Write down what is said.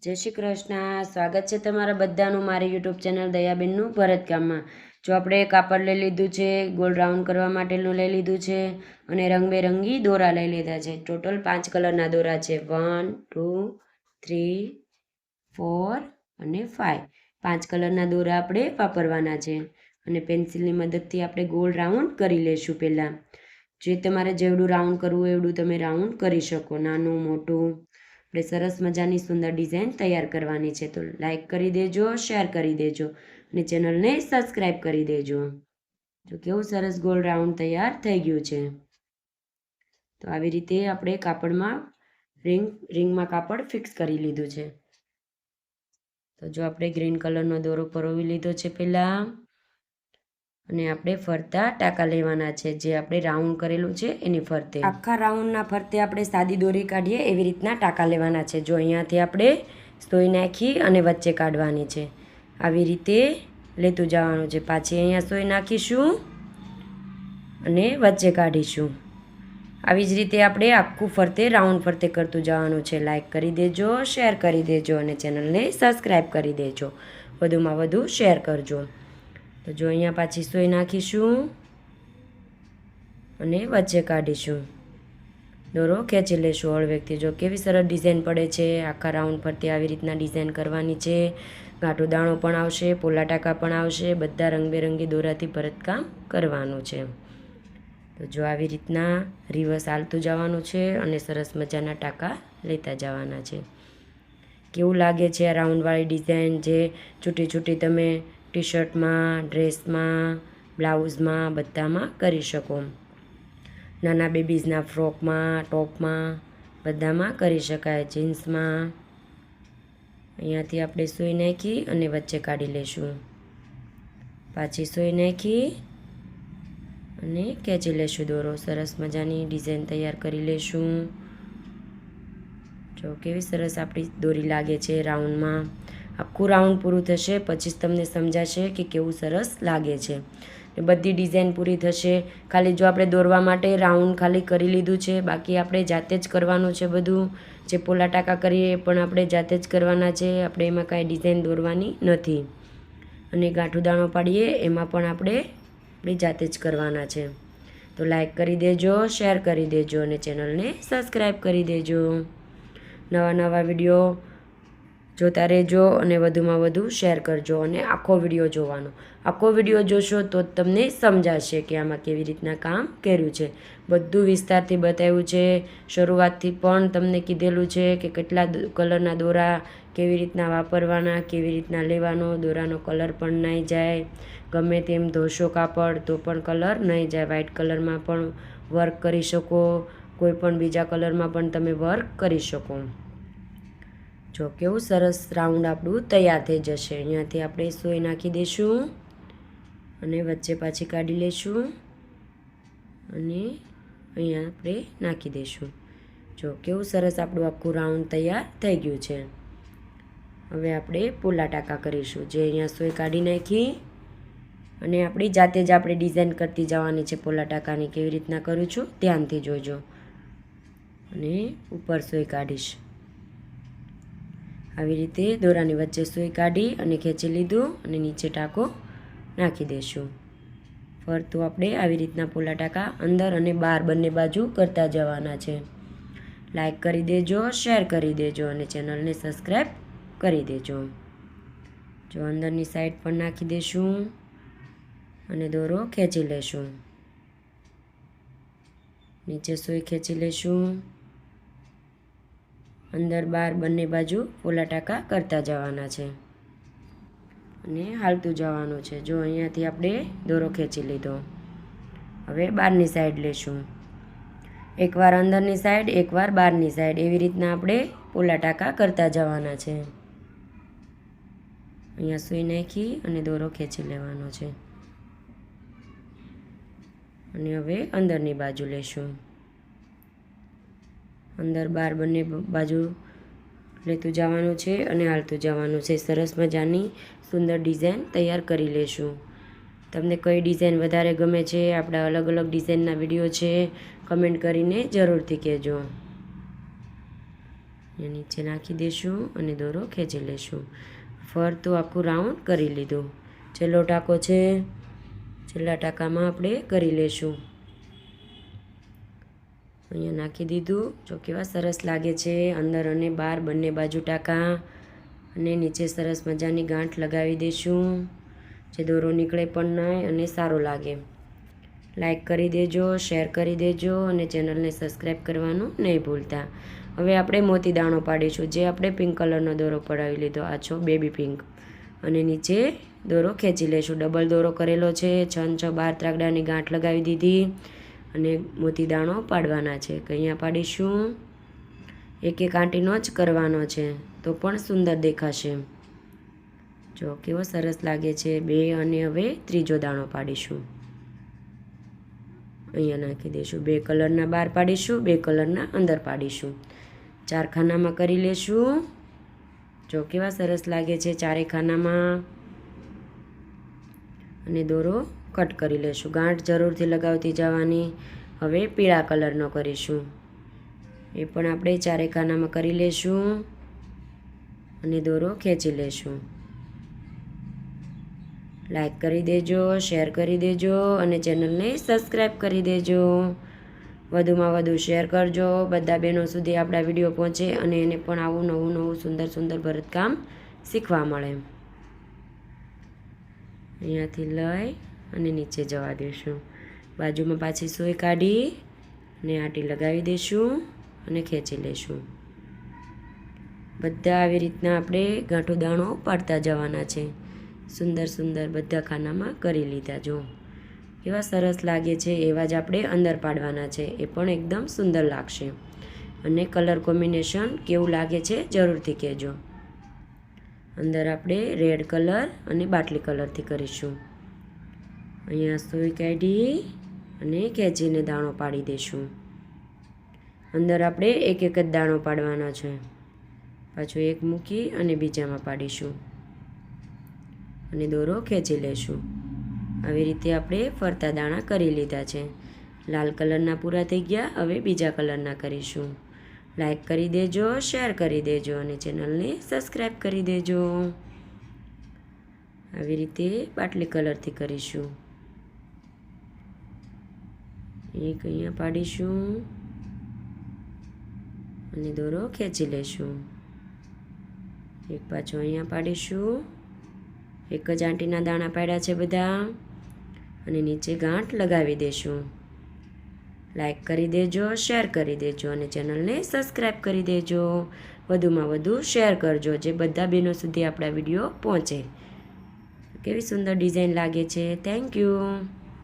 જય શ્રી કૃષ્ણ. સ્વાગત છે તમારા બધાનું મારી યુટ્યુબ ચેનલ દયાબેનનું ભરતકામમાં. જો આપણે કાપડ લઈ લીધું છે, ગોલ રાઉન્ડ કરવા માટેનું લઈ લીધું છે અને રંગબેરંગી દોરા લઈ લીધા છે. ટોટલ 5 કલરના દોરા છે. 1 2 3 4 અને 5. 5 કલરના દોરા આપણે વાપરવાના છે અને પેન્સિલની મદદથી આપણે ગોલ રાઉન્ડ કરી લેશું. પહેલાં જે તમારે જેવડું રાઉન્ડ કરવું હોય એવડું તમે રાઉન્ડ કરી શકો, નાનું મોટું. આપણે સરસ મજાની સુંદર ડિઝાઇન તૈયાર કરવાની છે. તો લાઈક કરી દેજો, શેર કરી દેજો અને ચેનલને સબસ્ક્રાઈબ કરી દેજો. જો કેવું સરસ ગોલ રાઉન્ડ તૈયાર થઈ ગયું છે. તો આવી રીતે આપણે કાપડમાં રિંગમાં કાપડ ફિક્સ કરી લીધું છે. તો જો આપણે ગ્રીન કલરનો દોરો પરોવી લીધો છે પહેલાં, અને આપણે ફરતા ટાંકા લેવાના છે. જે આપણે રાઉન્ડ કરેલું છે એની ફરતે, આખા રાઉન્ડના ફરતે આપણે સાદી દોરી કાઢીએ એવી રીતના ટાંકા લેવાના છે. જો અહીંયાથી આપણે સોય નાખી અને વચ્ચે કાઢવાની છે. આવી રીતે લેતું જવાનું છે. પાછી અહીંયા સોય નાખીશું અને વચ્ચે કાઢીશું. આવી જ રીતે આપણે આખું ફરતે રાઉન્ડ ફરતે કરતું જવાનું છે. લાઈક કરી દેજો, શેર કરી દેજો અને ચેનલને સબસ્ક્રાઈબ કરી દેજો. વધુમાં વધુ શેર કરજો. તો જો અહીંયા પાછી સોય નાખીશું અને વચ્ચે કાઢીશું. દોરો ખેંચી લેશું હળવેકથી. જો કેવી સરસ ડિઝાઇન પડે છે. આખા રાઉન્ડ ફરતે આવી રીતના ડિઝાઇન કરવાની છે. ગાંઠો દાણો પણ આવશે, પોલા ટાંકા પણ આવશે. બધા રંગબેરંગી દોરાથી ભરતકામ કરવાનું છે. તો જો આવી રીતના રિવર્સ હાલતું જવાનું છે અને સરસ મજાના ટાંકા લેતા જવાના છે. કેવું લાગે છે આ રાઉન્ડવાળી ડિઝાઇન, જે છૂટી છૂટી તમે ટી શર્ટમાં, ડ્રેસમાં, બ્લાઉઝમાં બધામાં કરી શકો. નાના બેબીઝના ફ્રોકમાં, ટોપમાં બધામાં કરી શકાય. જીન્સમાં અહીંયાથી આપણે સોય નાખી અને વચ્ચે કાઢી લઈશું. પાછી સોય નાખી અને ખેંચી લઈશું દોરો. સરસ મજાની ડિઝાઇન તૈયાર કરી લઈશું. જો કેવી સરસ આપણી દોરી લાગે છે રાઉન્ડમાં. આખું રાઉન્ડ પૂરું થશે પછી જ તમને સમજાશે કે કેવું સરસ લાગે છે. બધી ડિઝાઇન પૂરી થશે. ખાલી જો આપણે દોરવા માટે રાઉન્ડ ખાલી કરી લીધું છે, બાકી આપણે જાતે જ કરવાનું છે બધું. જે પોલા ટાંકા કરીએ એ પણ આપણે જાતે જ કરવાના છે. આપણે એમાં કાંઈ ડિઝાઇન દોરવાની નથી. અને ગાંઠો દાણો પાડીએ એમાં પણ આપણે જાતે જ કરવાના છે. તો લાઈક કરી દેજો, શેર કરી દેજો અને ચેનલને સબસ્ક્રાઈબ કરી દેજો. નવા નવા વિડીયો જોતા રહેજો અને વધુમાં વધુ શેર કરજો અને આખો વિડીયો જોવાનો. આખો વિડીયો જોશો તો તમને સમજાશે કે આમાં કેવી રીતના કામ કર્યું છે. બધું વિસ્તારથી બતાવ્યું છે. શરૂઆતથી પણ તમને કીધેલું છે કે કેટલા કલરના દોરા કેવી રીતના વાપરવાના, કેવી રીતના લેવાનો. દોરાનો કલર પણ નહીં જાય. ગમે તેમ ધોશો કાપડ તો પણ કલર નહીં જાય. વ્હાઇટ કલરમાં પણ વર્ક કરી શકો, કોઈ પણ બીજા કલરમાં પણ તમે વર્ક કરી શકો. જો કેવું સરસ રાઉન્ડ આપણું તૈયાર થઈ જશે. અહીંયાથી આપણે સોય નાખી દઈશું અને વચ્ચે પાછી કાઢી લઈશું અને અહીંયા આપણે નાખી દઈશું. જો કેવું સરસ આપણું આખું રાઉન્ડ તૈયાર થઈ ગયું છે. હવે આપણે પોલા ટાંકા કરીશું. જે અહીંયા સોય કાઢી નાખી અને આપણી જાતે જ આપણે ડિઝાઇન કરતી જવાની છે. પોલા ટાંકાની કેવી રીતના કરું છું ધ્યાનથી જોજો. અને ઉપર સોય કાઢીશ. આવી રીતે દોરાની વચ્ચે સોય કાઢી અને ખેંચી લીધું અને નીચે ટાંકો નાખી દઈશું. ફરતું આપણે આવી રીતના પોલા ટાંકા અંદર અને બહાર બંને બાજુ કરતા જવાના છે. લાઈક કરી દેજો, શેર કરી દેજો અને ચેનલને સબસ્ક્રાઈબ કરી દેજો. જો અંદરની સાઈડ પણ નાખી દઈશું અને દોરો ખેંચી લેશું. નીચે સોય ખેંચી લેશું. અંદર બહાર બંને બાજુ પોલા ટાંકા કરતા જવાના છે અને હાલતું જવાનું છે. જો અહીંયાથી આપણે દોરો ખેંચી લીધો. હવે બહારની સાઈડ લેશું. એકવાર અંદરની સાઈડ, એકવાર બહારની સાઈડ, એવી રીતના આપણે પોલા ટાંકા કરતા જવાના છે. અહીંયા સુઈ નાખી અને દોરો ખેંચી લેવાનો છે. અને હવે અંદરની બાજુ લેશું. અંદર બહાર બંને બાજુ લેતું જવાનું છે અને હાલતું જવાનું છે. સરસ મજાની સુંદર ડિઝાઇન તૈયાર કરી લેશું. તમને કઈ ડિઝાઇન વધારે ગમે છે, આપણા અલગ અલગ ડિઝાઇનના વિડીયો છે, કમેન્ટ કરીને જરૂરથી કહેજો. એ નીચે નાખી દઈશું અને દોરો ખેંચી લઈશું. ફરતું આખું રાઉન્ડ કરી લીધું. છેલ્લો ટાંકો છે, છેલ્લા ટાંકામાં આપણે કરી લઈશું. અહીંયા નાખી દીધું. જો કેવા સરસ લાગે છે, અંદર અને બહાર બંને બાજુ ટાંકા. અને નીચે સરસ મજાની ગાંઠ લગાવી દઈશું, જે દોરો નીકળે પણ નહીં અને સારો લાગે. લાઈક કરી દેજો, શેર કરી દેજો અને ચેનલને સબસ્ક્રાઈબ કરવાનું નહીં ભૂલતા. હવે આપણે મોતી દાણો પાડીશું, જે આપણે પિંક કલરનો દોરો પડાવી લીધો, આછો બેબી પિંક. અને નીચે દોરો ખેંચી લઈશું. ડબલ દોરો કરેલો છે, 6 12 ત્રાગડાની ગાંઠ લગાવી દીધી અને મોતી દાણો પાડવાના છે. અહીંયા પાડીશું. એક એક આંટીનો જ કરવાનો છે, તો પણ સુંદર દેખાશે. જો કેવો સરસ લાગે છે. 2 અને હવે ત્રીજો દાણો પાડીશું. અહીંયા નાખી દઈશું. 2 કલરના બહાર પાડીશું, 2 કલરના અંદર પાડીશું. 4 ખાનામાં કરી લેશું. જો કેવા સરસ લાગે છે 4 ખાનામાં. અને દોરો કટ કરી લેશું. ગાંઠ જરૂરથી લગાવતી જવાની. હવે પીળા કલરનો કરીશું, એ પણ આપણે 4 ખાનામાં કરી લેશું અને દોરો ખેંચી લેશું. લાઈક કરી દેજો, શેર કરી દેજો અને ચેનલને સબસ્ક્રાઈબ કરી દેજો. વધુમાં વધુ શેર કરજો, બધા બહેનો સુધી આપણા વિડીયો પહોંચે અને એને પણ આવું નવું સુંદર સુંદર ભરતકામ શીખવા મળે. અહીંયાથી લઈ અને નીચે જવા દઈશું. બાજુમાં પાછી સોય કાઢી અને આંટી લગાવી દઈશું અને ખેંચી લઈશું. બધા આવી રીતના આપણે ગાંઠો દાણો પાડતા જવાના છે. સુંદર સુંદર બધા ખાનામાં કરી લીધા. જો કેવા સરસ લાગે છે, એવા જ આપણે અંદર પાડવાના છે, એ પણ એકદમ સુંદર લાગશે. અને કલર કોમ્બિનેશન કેવું લાગે છે જરૂરથી કહેજો. અંદર આપણે રેડ કલર અને બાટલી કલરથી કરીશું. અહીંયા સોય કાઢી અને ખેંચીને દાણો પાડી દઈશું. અંદર આપણે એક એક જ દાણો પાડવાનો છે. પાછો એક મૂકી અને બીજામાં પાડીશું અને દોરો ખેંચી લઈશું. આવી રીતે આપણે ફરતા દાણા કરી લીધા છે. લાલ કલરના પૂરા થઈ ગયા. હવે બીજા કલરના કરીશું. લાઈક કરી દેજો, શેર કરી દેજો અને ચેનલને સબસ્ક્રાઈબ કરી દેજો. આવી રીતે બાટલી કલરથી કરીશું. એક અહીંયા પાડીશું અને દોરો ખેંચી લઈશું. એક પાછો અહીંયા પાડીશું. એક જ આંટીના દાણા પાડ્યા છે બધા અને નીચે ગાંઠ લગાવી દઈશું. લાઈક કરી દેજો, શેર કરી દેજો અને ચેનલને સબસ્ક્રાઈબ કરી દેજો. વધુમાં વધુ શેર કરજો, જે બધા બહેનો સુધી આપણા વિડીયો પહોંચે. કેવી સુંદર ડિઝાઇન લાગે છે. Thank you.